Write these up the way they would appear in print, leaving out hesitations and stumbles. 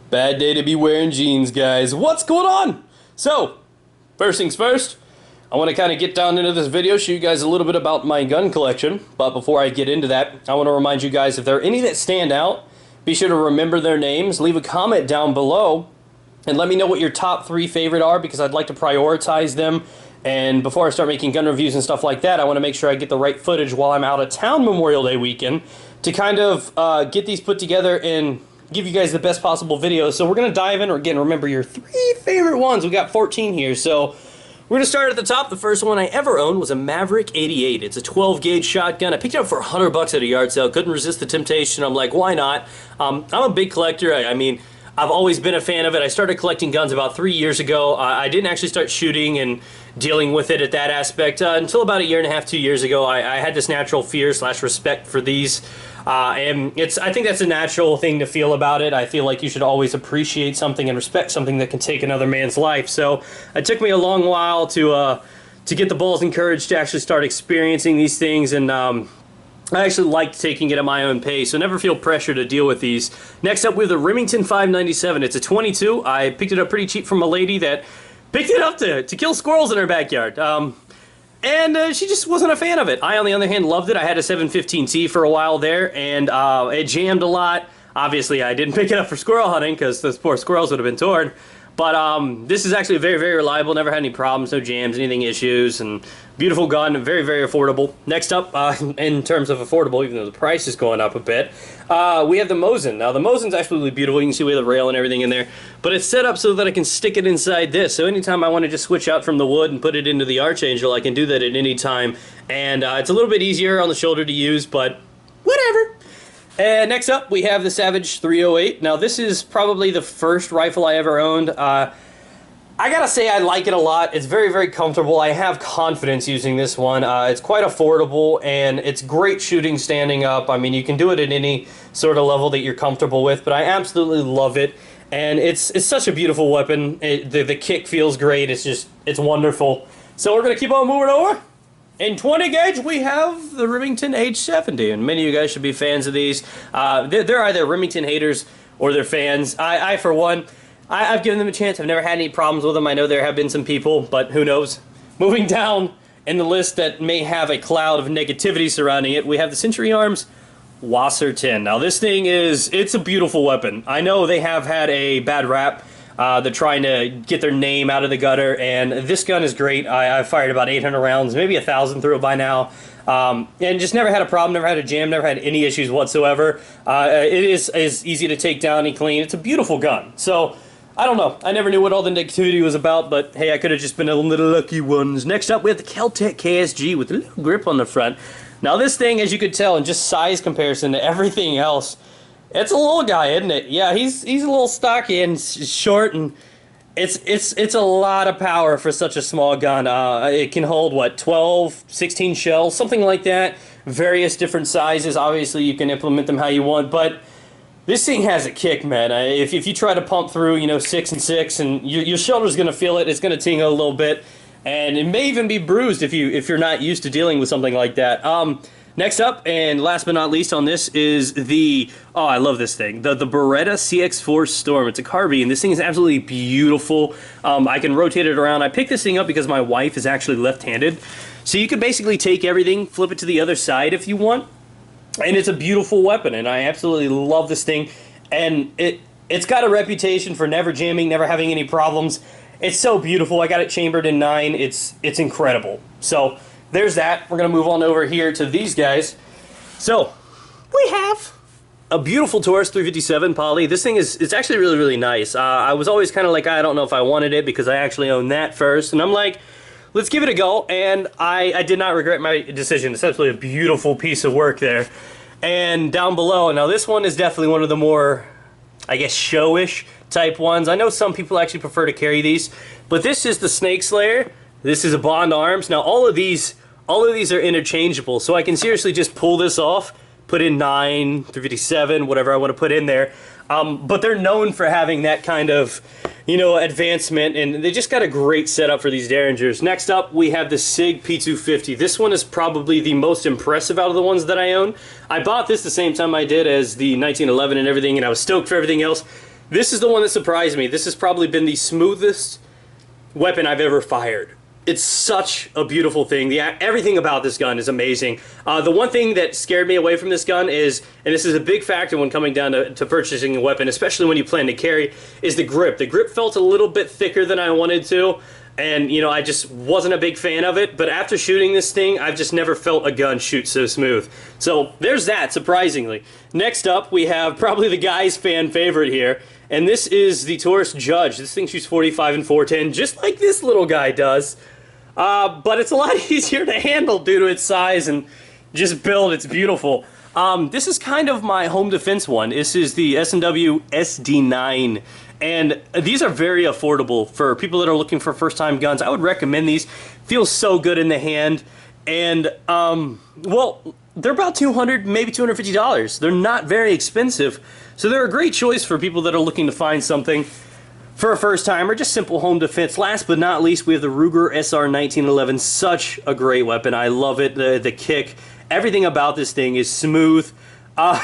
Bad day to be wearing jeans, guys. What's going on? So, first things first, I want to kind of get down into this video, show you guys a little bit about my gun collection. But before I get into that, I want to remind you guys, if there are any that stand out, be sure to remember their names, leave a comment down below, and let me know what your top 3 favorite are, because I'd like to prioritize them. And before I start making gun reviews and stuff like that, I want to make sure I get the right footage while I'm out of town Memorial Day weekend to kind of get these put together and give you guys the best possible videos. So we're going to dive in. Again, remember your 3 favorite ones. We got 14 here. So we're going to start at the top. The first one I ever owned was a Maverick 88. It's a 12 gauge shotgun. I picked it up for $100 at a yard sale. Couldn't resist the temptation. I'm like, why not? I'm a big collector. I mean, I've always been a fan of it. I started collecting guns about 3 years ago. I didn't actually start shooting and dealing with it at that aspect until about 1.5 years, 2 years ago. I had this natural fear / respect for these. And I think that's a natural thing to feel about it. I feel like you should always appreciate something and respect something that can take another man's life. So it took me a long while to get the balls and courage to actually start experiencing these things, and I actually liked taking it at my own pace, so never feel pressure to deal with these. Next up, we have the Remington 597. It's a 22. I picked it up pretty cheap from a lady that picked it up to kill squirrels in her backyard. And she just wasn't a fan of it. I, on the other hand, loved it. I had a 715T for a while there, and it jammed a lot. Obviously, I didn't pick it up for squirrel hunting because those poor squirrels would have been torn. But this is actually very, very reliable. Never had any problems, no jams, anything issues, and beautiful gun, very, very affordable. Next up, in terms of affordable, even though the price is going up a bit, we have the Mosin. Now, the Mosin's absolutely beautiful. You can see we have the rail and everything in there, but it's set up so that I can stick it inside this. So anytime I want to just switch out from the wood and put it into the Archangel, I can do that at any time. And it's a little bit easier on the shoulder to use, but whatever. And next up, we have the Savage 308. Now, this is probably the first rifle I ever owned. I gotta say, I like it a lot. It's very, very comfortable. I have confidence using this one. It's quite affordable, and it's great shooting standing up. I mean, you can do it at any sort of level that you're comfortable with, but I absolutely love it. And it's such a beautiful weapon. The kick feels great. It's wonderful. So we're gonna keep on moving over. In 20 gauge, we have the Rivington H70, and many of you guys should be fans of these. They're either Remington haters or they're fans. I for one, I've given them a chance. I've never had any problems with them. I know there have been some people, but who knows. Moving down in the list that may have a cloud of negativity surrounding it, we have the Century Arms Wasr 10. Now this thing it's a beautiful weapon. I know they have had a bad rap. They're trying to get their name out of the gutter, and this gun is great. I've fired about 800 rounds, maybe 1,000 through it by now, and just never had a problem, never had a jam, never had any issues whatsoever. It is easy to take down and clean. It's a beautiful gun. So, I don't know. I never knew what all the negativity was about, but hey, I could have just been a little lucky ones. Next up, we have the Kel-Tec Ksg with a little grip on the front. Now this thing, as you could tell, in just size comparison to everything else, it's a little guy, isn't it? Yeah, he's a little stocky and short, and it's a lot of power for such a small gun. It can hold, what, 12, 16 shells, something like that. Various different sizes. Obviously, you can implement them how you want, but this thing has a kick, man. If you try to pump through, 6 and 6, and your shoulder's going to feel it, it's going to tingle a little bit, and it may even be bruised if you're not used to dealing with something like that. Next up, and last but not least on this, is the, oh, I love this thing, the Beretta CX4 Storm. It's a carbine. This thing is absolutely beautiful. I can rotate it around. I picked this thing up because my wife is actually left-handed. So you could basically take everything, flip it to the other side if you want, and it's a beautiful weapon, and I absolutely love this thing. And it's got a reputation for never jamming, never having any problems. It's so beautiful. I got it chambered in 9. It's incredible. So there's that. We're going to move on over here to these guys. So, we have a beautiful Taurus 357 poly. This thing it's actually really, really nice. I was always kind of like, I don't know if I wanted it because I actually owned that first. And I'm like, let's give it a go. And I did not regret my decision. It's absolutely a beautiful piece of work there. And down below, now this one is definitely one of the more, I guess, showish type ones. I know some people actually prefer to carry these. But this is the Snake Slayer. This is a Bond Arms. Now all of these are interchangeable, so I can seriously just pull this off, put in 9, 357, whatever I want to put in there. But they're known for having that kind of, advancement, and they just got a great setup for these Derringers. Next up, we have the Sig P250. This one is probably the most impressive out of the ones that I own. I bought this the same time I did as the 1911 and everything, and I was stoked for everything else. This is the one that surprised me. This has probably been the smoothest weapon I've ever fired. It's such a beautiful thing. Everything about this gun is amazing. The one thing that scared me away from this gun is, and this is a big factor when coming down to purchasing a weapon, especially when you plan to carry, is the grip. The grip felt a little bit thicker than I wanted to, and you know, I just wasn't a big fan of it. But after shooting this thing, I've just never felt a gun shoot so smooth. So there's that, surprisingly. Next up, we have probably the guy's fan favorite here, and this is the Taurus Judge. This thing shoots 45 and 410, just like this little guy does. But it's a lot easier to handle due to its size and just build. It's beautiful. This is kind of my home defense one. This is the Smw Sd-9. And these are very affordable for people that are looking for first-time guns. I would recommend these. Feels so good in the hand. And, well, they're about $200, maybe $250. They're not very expensive. So they're a great choice for people that are looking to find something for a first time or just simple home defense. Last but not least, we have the Ruger SR 1911. Such a great weapon. I love it. The kick. Everything about this thing is smooth,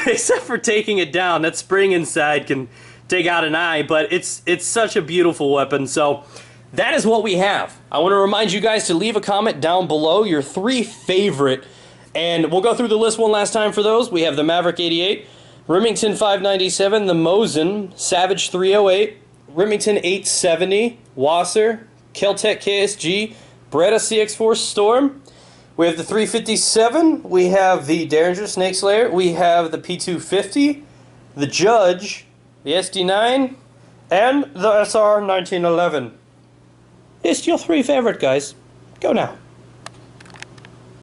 except for taking it down. That spring inside can take out an eye, but it's such a beautiful weapon. So that is what we have. I want to remind you guys to leave a comment down below your 3 favorite, and we'll go through the list one last time for those. We have the Maverick 88, Remington 597, the Mosin, Savage 308, Remington 870, Wasr, Kel-Tec Ksg, Beretta CX4 Storm. We have the 357, we have the Derringer Snake Slayer, we have the P250, the Judge, the Sd-9, and the SR 1911. It's your 3 favorite, guys. Go now.